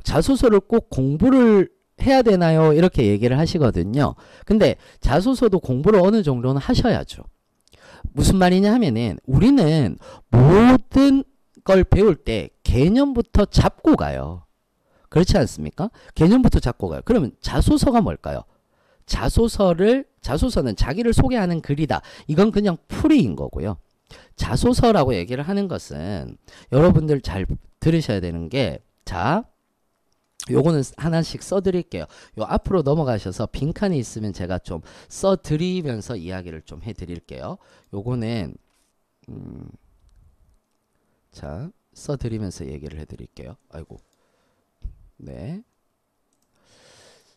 자소서를 꼭 공부를 해야 되나요? 이렇게 얘기를 하시거든요. 근데 자소서도 공부를 어느 정도는 하셔야죠. 무슨 말이냐 하면은 우리는 모든 걸 배울 때 개념부터 잡고 가요. 그렇지 않습니까? 개념부터 잡고 가요. 그러면 자소서가 뭘까요? 자소서는 자기를 소개하는 글이다. 이건 그냥 풀이인 거고요. 자소서라고 얘기를 하는 것은 여러분들 잘 들으셔야 되는 게, 자, 요거는 하나씩 써드릴게요. 요 앞으로 넘어가셔서 빈칸이 있으면 제가 좀 써드리면서 이야기를 좀 해드릴게요. 요거는 자, 써드리면서 얘기를 해드릴게요. 아이고, 네.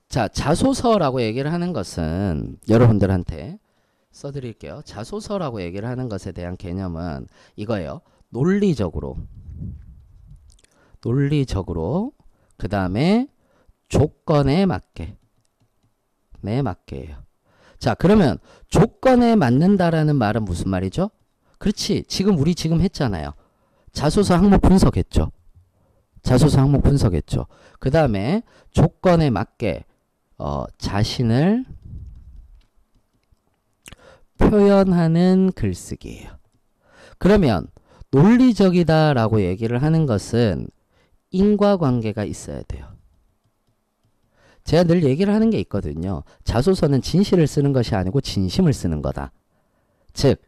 자, 자소서라고 얘기를 하는 것은 여러분들한테 써드릴게요. 자소서라고 얘기를 하는 것에 대한 개념은 이거예요. 논리적으로 그 다음에 조건에 맞게. 네, 맞게예요. 자, 그러면 조건에 맞는다라는 말은 무슨 말이죠? 그렇지. 우리 지금 했잖아요. 자소서 항목 분석했죠. 그 다음에 조건에 맞게 자신을 표현하는 글쓰기예요. 그러면 논리적이다라고 얘기를 하는 것은 인과관계가 있어야 돼요. 제가 늘 얘기를 하는 게 있거든요. 자소서는 진실을 쓰는 것이 아니고 진심을 쓰는 거다. 즉,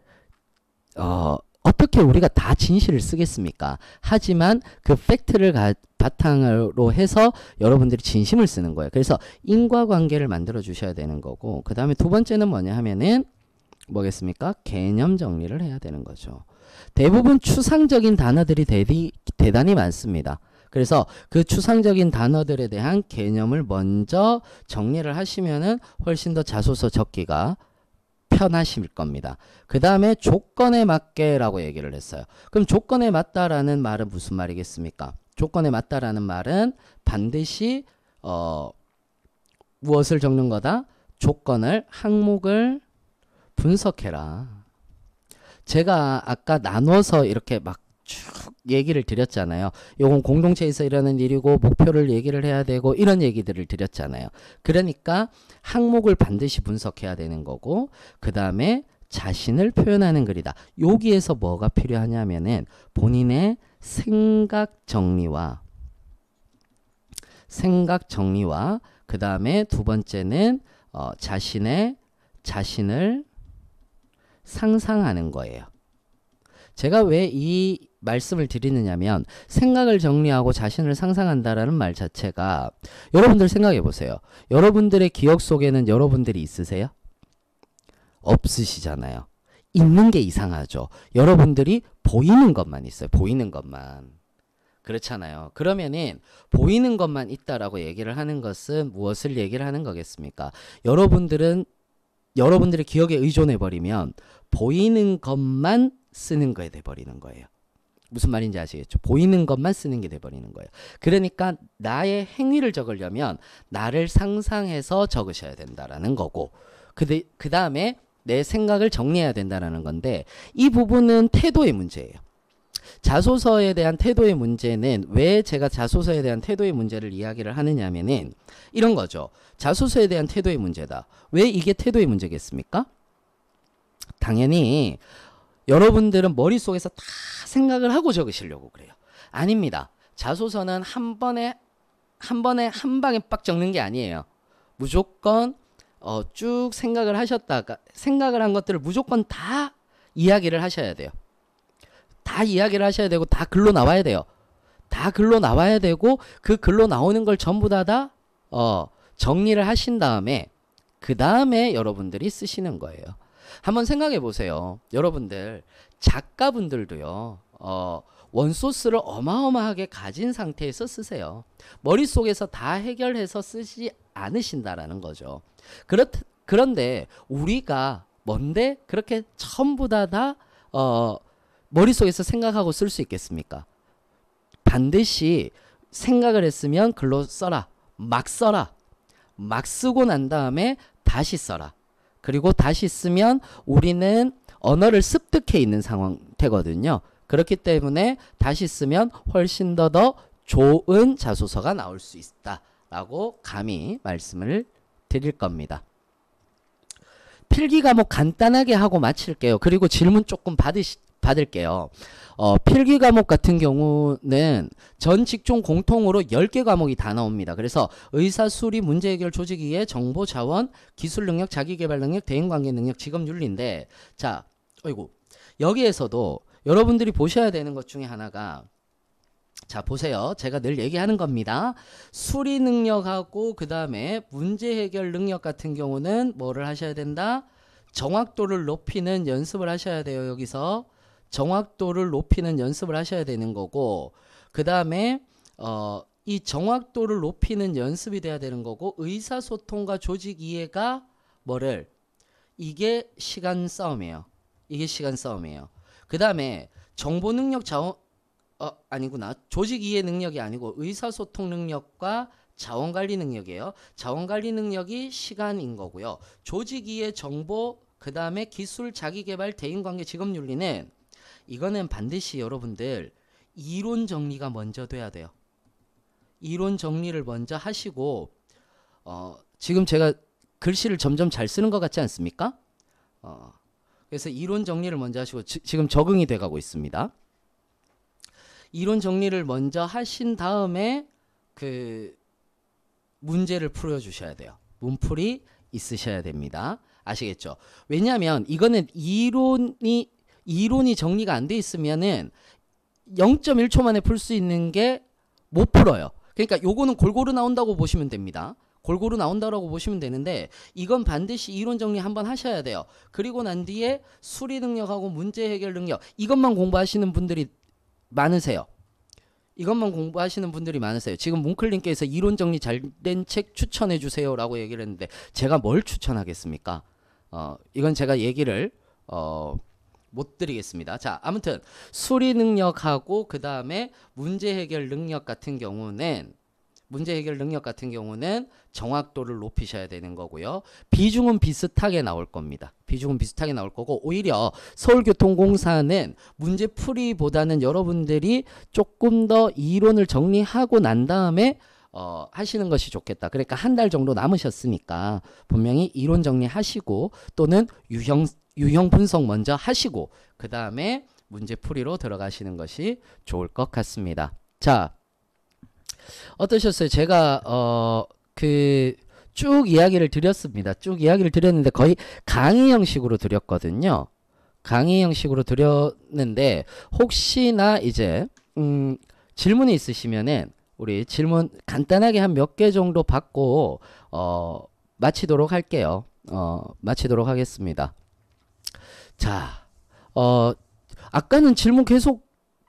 어떻게 우리가 다 진실을 쓰겠습니까? 하지만 그 팩트를 바탕으로 해서 여러분들이 진심을 쓰는 거예요. 그래서 인과관계를 만들어 주셔야 되는 거고, 그 다음에 두 번째는 뭐냐 하면은 뭐겠습니까? 개념 정리를 해야 되는 거죠. 대부분 추상적인 단어들이 대단히 많습니다. 그래서 그 추상적인 단어들에 대한 개념을 먼저 정리를 하시면은 훨씬 더 자소서 적기가 편하실 겁니다. 그 다음에 조건에 맞게라고 얘기를 했어요. 그럼 조건에 맞다라는 말은 무슨 말이겠습니까? 조건에 맞다라는 말은 반드시 무엇을 적는 거다? 조건을, 항목을 분석해라. 제가 아까 나눠서 이렇게 막 쭉 얘기를 드렸잖아요. 요건 공동체에서 일어나는 일이고 목표를 얘기를 해야 되고 이런 얘기들을 드렸잖아요. 그러니까 항목을 반드시 분석해야 되는 거고, 그 다음에 자신을 표현하는 글이다. 여기에서 뭐가 필요하냐면은 본인의 생각 정리와 그 다음에 두 번째는 자신을 상상하는 거예요. 제가 왜 이 말씀을 드리느냐면, 생각을 정리하고 자신을 상상한다라는 말 자체가, 여러분들 생각해 보세요. 여러분들의 기억 속에는 여러분들이 있으세요? 없으시잖아요. 있는 게 이상하죠. 여러분들이 보이는 것만 있어요. 보이는 것만. 그렇잖아요. 그러면은 보이는 것만 있다라고 얘기를 하는 것은 무엇을 얘기를 하는 거겠습니까? 여러분들의 기억에 의존해 버리면 보이는 것만 쓰는 거에 돼 버리는 거예요. 무슨 말인지 아시겠죠? 보이는 것만 쓰는 게 돼 버리는 거예요. 그러니까 나의 행위를 적으려면 나를 상상해서 적으셔야 된다라는 거고, 그 다음에 내 생각을 정리해야 된다라는 건데, 이 부분은 태도의 문제예요. 자소서에 대한 태도의 문제는, 왜 제가 자소서에 대한 태도의 문제를 이야기를 하느냐면은 이런 거죠. 자소서에 대한 태도의 문제다. 왜 이게 태도의 문제겠습니까? 당연히 여러분들은 머릿속에서 다 생각을 하고 적으시려고 그래요. 아닙니다. 자소서는 한 방에 빡 적는 게 아니에요. 무조건 쭉 생각을 하셨다가, 생각을 한 것들을 무조건 다 이야기를 하셔야 돼요. 다 이야기를 하셔야 되고, 다 글로 나와야 돼요. 다 글로 나와야 되고, 그 글로 나오는 걸 전부 다 정리를 하신 다음에, 그 다음에 여러분들이 쓰시는 거예요. 한번 생각해 보세요. 여러분들 작가분들도요, 원소스를 어마어마하게 가진 상태에서 쓰세요. 머릿속에서 다 해결해서 쓰지 않으신다라는 거죠. 그런데 우리가 뭔데 그렇게 전부 다 머릿속에서 생각하고 쓸 수 있겠습니까? 반드시 생각을 했으면 글로 써라. 막 써라. 막 쓰고 난 다음에 다시 써라. 그리고 다시 쓰면 우리는 언어를 습득해 있는 상태거든요. 그렇기 때문에 다시 쓰면 훨씬 더 좋은 자소서가 나올 수 있다라고 감히 말씀을 드릴 겁니다. 필기 과목 간단하게 하고 마칠게요. 그리고 질문 조금 받을게요. 필기 과목 같은 경우는 전 직종 공통으로 10개 과목이 다 나옵니다. 그래서 의사, 수리, 문제 해결, 조직 이해, 정보, 자원, 기술 능력, 자기개발 능력, 대인관계 능력, 직업 윤리인데, 자, 여기에서도 여러분들이 보셔야 되는 것 중에 하나가, 자, 보세요. 제가 늘 얘기하는 겁니다. 수리 능력하고 그 다음에 문제 해결 능력 같은 경우는 뭐를 하셔야 된다? 정확도를 높이는 연습을 하셔야 돼요. 여기서 정확도를 높이는 연습을 하셔야 되는 거고, 그 다음에 이 정확도를 높이는 연습이 돼야 되는 거고, 의사소통과 조직 이해가 이게 시간 싸움이에요. 이게 시간 싸움이에요. 그 다음에 정보 능력, 아니구나. 조직 이해 능력이 아니고 의사소통 능력과 자원관리 능력이에요. 자원관리 능력이 시간인 거고요. 조직 이해, 정보, 그 다음에 기술, 자기개발, 대인관계, 직업윤리는 이거는 반드시 여러분들 이론 정리가 먼저 돼야 돼요. 이론 정리를 먼저 하시고, 지금 제가 글씨를 점점 잘 쓰는 것 같지 않습니까? 그래서 이론 정리를 먼저 하시고, 지금 적응이 돼가고 있습니다. 이론 정리를 먼저 하신 다음에 문제를 풀어주셔야 돼요. 문풀이 있으셔야 됩니다. 아시겠죠? 왜냐하면 이거는 이론이 정리가 안 돼 있으면은 0.1초 만에 풀 수 있는 게 못 풀어요. 그러니까 요거는 골고루 나온다고 보시면 됩니다. 골고루 나온다고 보시면 되는데 이건 반드시 이론 정리 한번 하셔야 돼요. 그리고 난 뒤에 수리 능력하고 문제 해결 능력 이것만 공부하시는 분들이 많으세요. 이것만 공부하시는 분들이 많으세요. 지금 뭉클님께서 이론 정리 잘 된 책 추천해 주세요 라고 얘기를 했는데 제가 뭘 추천하겠습니까? 이건 제가 얘기를 못 드리겠습니다. 자, 아무튼 수리 능력하고 그 다음에 문제 해결 능력 같은 경우는 정확도를 높이셔야 되는 거고요. 비중은 비슷하게 나올 겁니다. 비중은 비슷하게 나올 거고 오히려 서울교통공사는 문제풀이보다는 여러분들이 조금 더 이론을 정리하고 난 다음에 하시는 것이 좋겠다. 그러니까 한 달 정도 남으셨으니까 분명히 이론 정리하시고 또는 유형 분석 먼저 하시고 그 다음에 문제풀이로 들어가시는 것이 좋을 것 같습니다. 자, 어떠셨어요? 제가 쭉 이야기를 드렸습니다. 쭉 이야기를 드렸는데 거의 강의 형식으로 드렸거든요. 강의 형식으로 드렸는데 혹시나 이제 질문이 있으시면은 우리 질문 간단하게 한 몇 개 정도 받고 마치도록 할게요. 마치도록 하겠습니다. 자, 아까는 질문 계속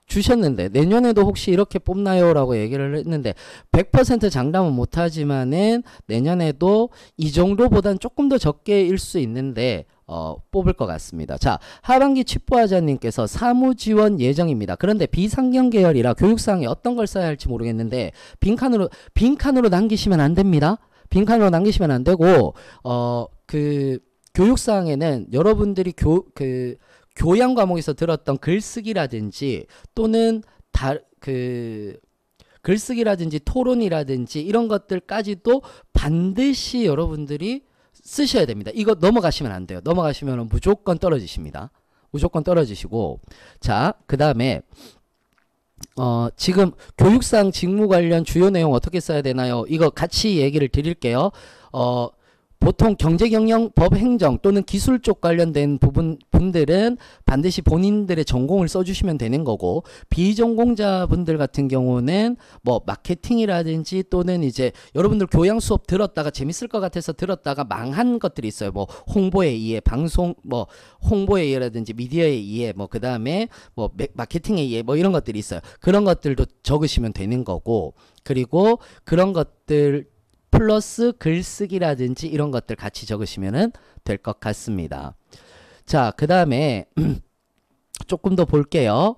주셨는데 내년에도 혹시 이렇게 뽑나요? 라고 얘기를 했는데 100% 장담은 못하지만은 내년에도 이 정도보단 조금 더 적게 일 수 있는데 뽑을 것 같습니다. 자, 하반기 칩부하자님께서 사무지원 예정입니다. 그런데 비상경 계열이라 교육사항에 어떤 걸 써야 할지 모르겠는데 빈칸으로 남기시면 안 됩니다. 빈칸으로 남기시면 안 되고 교육사항에는 여러분들이 교양 과목에서 들었던 글쓰기라든지 또는 글쓰기라든지 토론이라든지 이런 것들까지도 반드시 여러분들이 쓰셔야 됩니다. 이거 넘어가시면 안 돼요. 넘어가시면 무조건 떨어지십니다. 무조건 떨어지시고 자, 그 다음에 지금 교육상 직무 관련 주요 내용 어떻게 써야 되나요? 이거 같이 얘기를 드릴게요. 보통 경제경영, 법행정 또는 기술 쪽 관련된 분들은 반드시 본인들의 전공을 써주시면 되는 거고 비전공자분들 같은 경우는 뭐 마케팅이라든지 또는 이제 여러분들 교양 수업 들었다가 재밌을 것 같아서 들었다가 망한 것들이 있어요. 뭐 홍보에 의해 방송 뭐 홍보에 의해라든지 미디어에 의해 뭐 그 다음에 뭐 마케팅에 의해 뭐 이런 것들이 있어요. 그런 것들도 적으시면 되는 거고 그리고 그런 것들 플러스 글쓰기라든지 이런 것들 같이 적으시면 될 것 같습니다. 자, 그 다음에 조금 더 볼게요.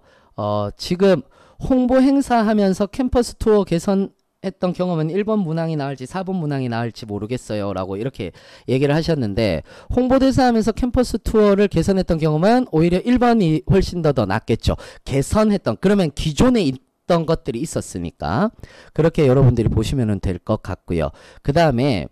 지금 홍보 행사하면서 캠퍼스 투어 개선했던 경험은 1번 문항이 나을지 4번 문항이 나을지 모르겠어요 라고 이렇게 얘기를 하셨는데 홍보대사 하면서 캠퍼스 투어를 개선했던 경험은 오히려 1번이 훨씬 더 낫겠죠. 개선했던 그러면 기존에 어떤 것들이 있었으니까 그렇게 여러분들이 보시면 될 것 같고요. 그 다음에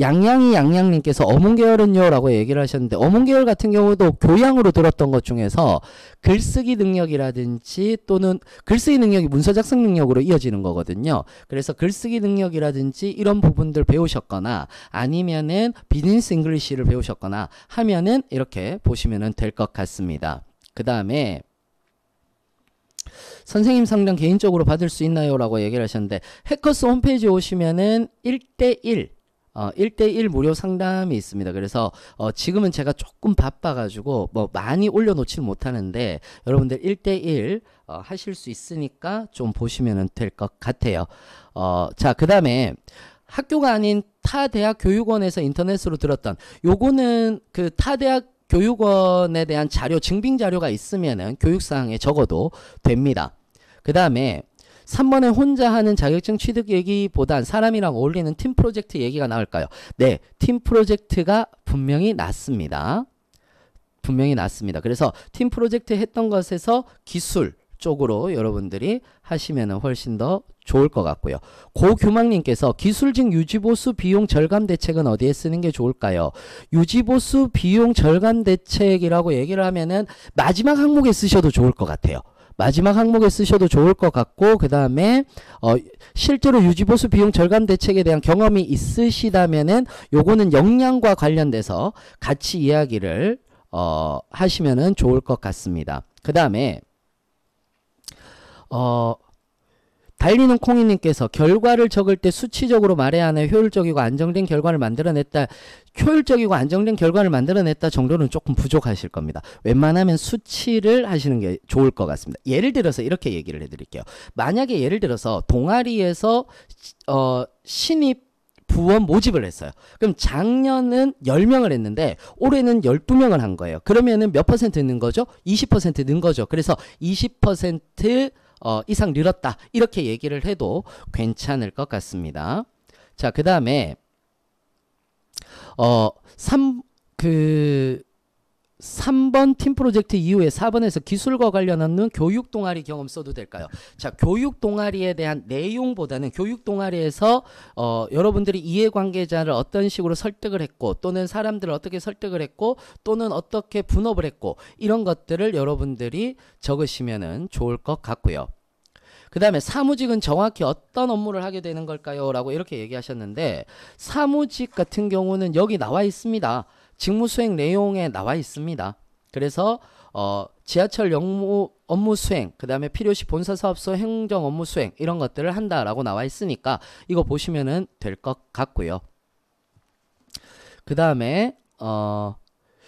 양양님께서 어문계열은요 라고 얘기를 하셨는데 어문계열 같은 경우도 교양으로 들었던 것 중에서 글쓰기 능력이라든지 또는 글쓰기 능력이 문서 작성 능력으로 이어지는 거거든요. 그래서 글쓰기 능력이라든지 이런 부분들 배우셨거나 아니면은 비즈니스 잉글리시를 배우셨거나 하면은 이렇게 보시면 될 것 같습니다. 그 다음에 선생님 상담 개인적으로 받을 수 있나요? 라고 얘기를 하셨는데 해커스 홈페이지에 오시면은 1대1 무료 상담이 있습니다. 그래서 지금은 제가 조금 바빠가지고 뭐 많이 올려놓지는 못하는데 여러분들 1대1 하실 수 있으니까 좀 보시면 될 것 같아요. 자, 그 다음에 학교가 아닌 타 대학 교육원에서 인터넷으로 들었던 요거는 그 타 대학 교육원에 대한 자료, 증빙 자료가 있으면은 교육사항에 적어도 됩니다. 그 다음에 3번에 혼자 하는 자격증 취득 얘기보단 사람이랑 어울리는 팀 프로젝트 얘기가 나올까요? 네, 팀 프로젝트가 분명히 낫습니다. 분명히 낫습니다. 그래서 팀 프로젝트 했던 것에서 기술 쪽으로 여러분들이 하시면 훨씬 더 좋을 것 같고요. 고규망님께서 기술직 유지보수 비용 절감 대책은 어디에 쓰는 게 좋을까요? 유지보수 비용 절감 대책이라고 얘기를 하면은 마지막 항목에 쓰셔도 좋을 것 같아요. 마지막 항목에 쓰셔도 좋을 것 같고, 그 다음에 실제로 유지보수 비용 절감 대책에 대한 경험이 있으시다면은 요거는 역량과 관련돼서 같이 이야기를 하시면은 좋을 것 같습니다. 그 다음에 달리는 콩이님께서 결과를 적을 때 수치적으로 말해야 하는 효율적이고 안정된 결과를 만들어냈다. 효율적이고 안정된 결과를 만들어냈다 정도는 조금 부족하실 겁니다. 웬만하면 수치를 하시는 게 좋을 것 같습니다. 예를 들어서 이렇게 얘기를 해드릴게요. 만약에 예를 들어서 동아리에서 신입 부원 모집을 했어요. 그럼 작년은 10명을 했는데 올해는 12명을 한 거예요. 그러면은 몇 퍼센트 는 거죠? 20% 는 거죠. 그래서 20% 이상 늘었다. 이렇게 얘기를 해도 괜찮을 것 같습니다. 자, 그 다음에 3번 팀 프로젝트 이후에 4번에서 기술과 관련한 교육 동아리 경험 써도 될까요? 자, 교육 동아리에 대한 내용보다는 교육 동아리에서 여러분들이 이해관계자를 어떤 식으로 설득을 했고 또는 사람들을 어떻게 설득을 했고 또는 어떻게 분업을 했고 이런 것들을 여러분들이 적으시면 좋을 것 같고요. 그 다음에 사무직은 정확히 어떤 업무를 하게 되는 걸까요? 라고 이렇게 얘기하셨는데 사무직 같은 경우는 여기 나와 있습니다. 직무 수행 내용에 나와 있습니다. 그래서 지하철 업무 수행, 그 다음에 필요시 본사사업소 행정 업무 수행 이런 것들을 한다라고 나와 있으니까 이거 보시면 될 것 같고요. 그 다음에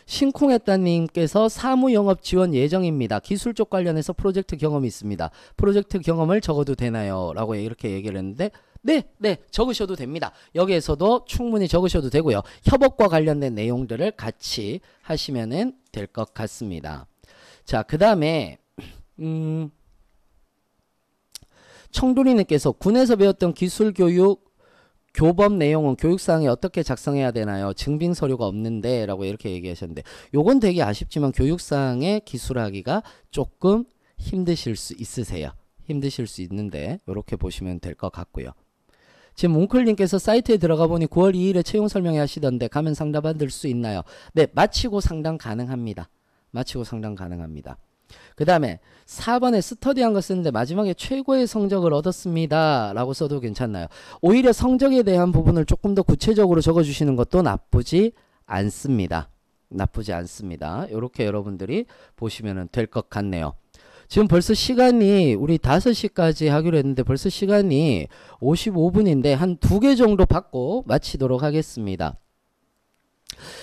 신콩했다님께서 사무영업 지원 예정입니다. 기술 쪽 관련해서 프로젝트 경험이 있습니다. 프로젝트 경험을 적어도 되나요? 라고 이렇게 얘기를 했는데 네, 적으셔도 됩니다. 여기에서도 충분히 적으셔도 되고요. 협업과 관련된 내용들을 같이 하시면 될 것 같습니다. 자, 그 다음에 청돌이님께서 군에서 배웠던 기술교육 교범 내용은 교육사항에 어떻게 작성해야 되나요? 증빙 서류가 없는데 라고 이렇게 얘기하셨는데 요건 되게 아쉽지만 교육사항에 기술하기가 조금 힘드실 수 있으세요. 힘드실 수 있는데 이렇게 보시면 될 것 같고요. 지금 뭉클님께서 사이트에 들어가 보니 9월 2일에 채용 설명회 하시던데 가면 상담 받을 수 있나요? 네, 마치고 상담 가능합니다. 마치고 상담 가능합니다. 그 다음에 4번에 스터디한 거 쓰는데 마지막에 최고의 성적을 얻었습니다 라고 써도 괜찮나요? 오히려 성적에 대한 부분을 조금 더 구체적으로 적어주시는 것도 나쁘지 않습니다. 나쁘지 않습니다. 이렇게 여러분들이 보시면 될 것 같네요. 지금 벌써 시간이 우리 5시까지 하기로 했는데 벌써 시간이 55분인데 한 2개 정도 받고 마치도록 하겠습니다.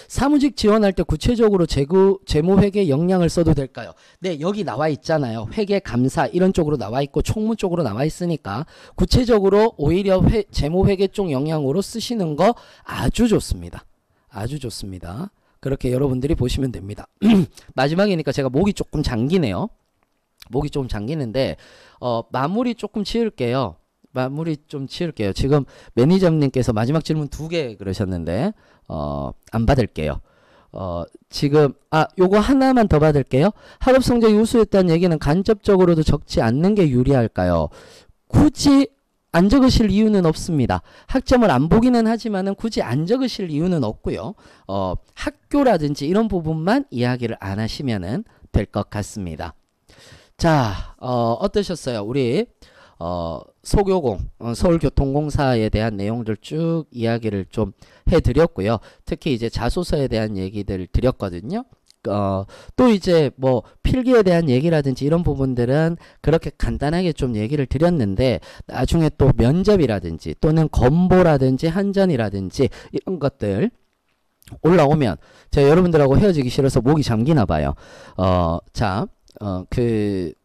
사무직 지원할 때 구체적으로 재무회계 역량을 써도 될까요? 네, 여기 나와 있잖아요. 회계 감사 이런 쪽으로 나와 있고 총무 쪽으로 나와 있으니까 구체적으로 오히려 재무회계 쪽 역량으로 쓰시는 거 아주 좋습니다. 아주 좋습니다. 그렇게 여러분들이 보시면 됩니다. 마지막이니까 제가 목이 조금 잠기네요. 목이 좀 잠기는데 마무리 조금 지을게요. 마무리 좀 지을게요. 지금 매니저님께서 마지막 질문 2개 그러셨는데 안 받을게요. 지금 요거 하나만 더 받을게요. 학업 성적이 우수했다는 얘기는 간접적으로도 적지 않는 게 유리할까요? 굳이 안 적으실 이유는 없습니다. 학점을 안 보기는 하지만은 굳이 안 적으실 이유는 없고요. 학교라든지 이런 부분만 이야기를 안 하시면은 될 것 같습니다. 자, 어떠셨어요? 우리 소교공, 서울교통공사에 대한 내용들 쭉 이야기를 좀 해드렸고요. 특히 이제 자소서에 대한 얘기들 드렸거든요. 또 이제 뭐 필기에 대한 얘기라든지 이런 부분들은 그렇게 간단하게 좀 얘기를 드렸는데 나중에 또 면접이라든지 또는 건보라든지 한전이라든지 이런 것들 올라오면 제가 여러분들하고 헤어지기 싫어서 목이 잠기나 봐요. 자,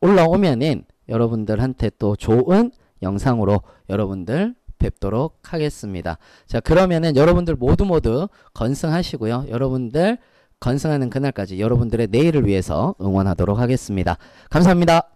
올라오면은 여러분들한테 또 좋은 영상으로 여러분들 뵙도록 하겠습니다. 자, 그러면은 여러분들 모두 건승하시고요. 여러분들 건승하는 그날까지 여러분들의 내일을 위해서 응원하도록 하겠습니다. 감사합니다.